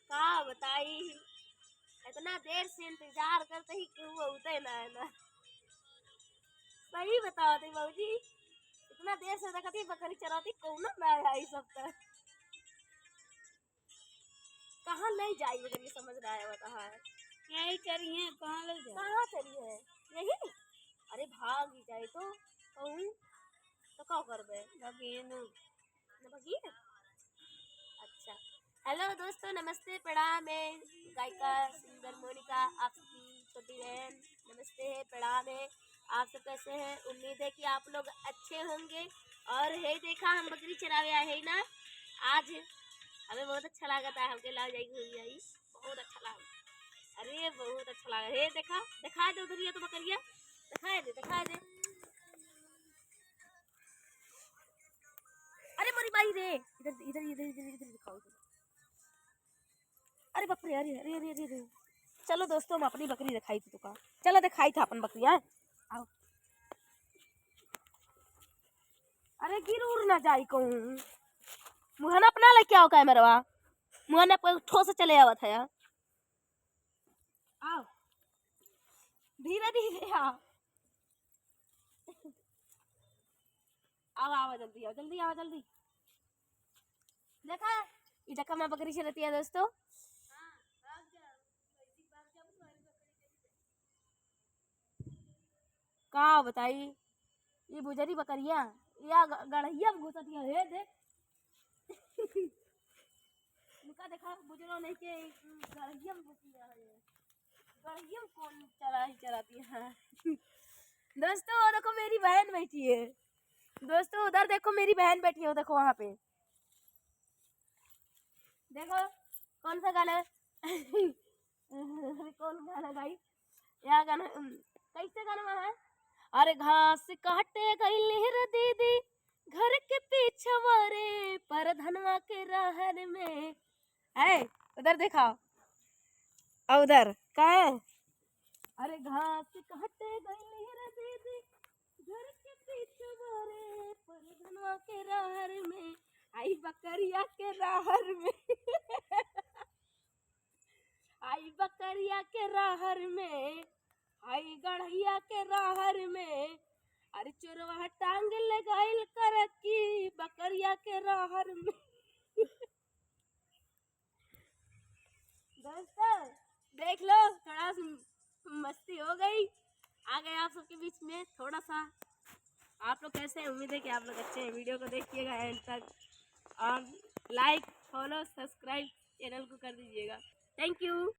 का बताई, इतना देर से इंतजार करते ही क्यों होते ना है ना। सही बताओ थे बाबूजी, इतना देर से देखती बकरी चराती कौन ना आई सब तक। कहाँ ले जाई अगर ये समझ रहा है बता है यही चली है, कहाँ ले जाए? कहाँ चली है यही। अरे भाग ही जाए तो कहूँ तो क्या करबे भगिए ना भगिए। अच्छा हेलो दोस्तों, नमस्ते प्रणाम है। गायिका सिंगर मोनिका आपकी छोटी बहन, नमस्ते है प्रणाम है। आप सब कैसे हैं? उम्मीद है कि आप लोग अच्छे होंगे। और है देखा हम बकरी चरावे आए हैं ना आज, हमें बहुत अच्छा लगा था। हमके ला जाएगी हुई आई, बहुत अच्छा लगा। अरे बहुत अच्छा लगा। हे देखा, दिखा दे उधर, ये तो बकरिया दिखाए दे, दिखा दे। अरे मोरी बाई रे, इधर इधर इधर इधर इधर दिखाओ इधर। अरे बाप रे, अरे अरे अरे अरे अरे। चलो दोस्तों, हम अपनी बकरी दिखाई थी तुका, चलो दिखाई था अपन बकरियां। आओ। अरे गिर उड़ ना जाई कहूँ, मुहन अपना लेके आओ कैमरवा, मुहन पर ठोस चले आवत है। आओ धीरे धीरे आओ। आओ आओ जल्दी आओ, जल्दी आओ जल्दी। देखा ये देखा मैं बकरी चलती है दोस्तों। का बताई ये बुजरी बकरिया या गढ़िया में घुसती है। हे देख उनका देखा बुजरो नहीं के गढ़िया में घुसी है, गढ़िया में कौन चलाती है। दोस्तों वो देखो मेरी बहन बैठी है, दोस्तों उधर देखो मेरी बहन बैठी है, देखो वहां पे देखो कौन सा गाना कौन गाना भाई, यह गाना कैसे गाना है। अरे घास काटे गई रे दीदी घर के पीछे वारे पर धनवा के रहर में है। उधर देखा उधर का है। अरे घास काटे गई रे दीदी घर के पीछे वारे पर धनवा के रहर में, आई बकरिया के रहर में आई बकरिया के रहर में, आई गढ़िया के रहर में। अरे चोरवा टांग लगाइल कर की बकरिया के रहर में। दोस्तों देख लो, थोड़ा मस्ती हो गई, आ गए आप सबके बीच में थोड़ा सा। आप लोग कैसे हैं? उम्मीद है कि आप लोग अच्छे हैं। वीडियो को देखिएगा एंड तक और लाइक फॉलो सब्सक्राइब चैनल को कर दीजिएगा। Thank you.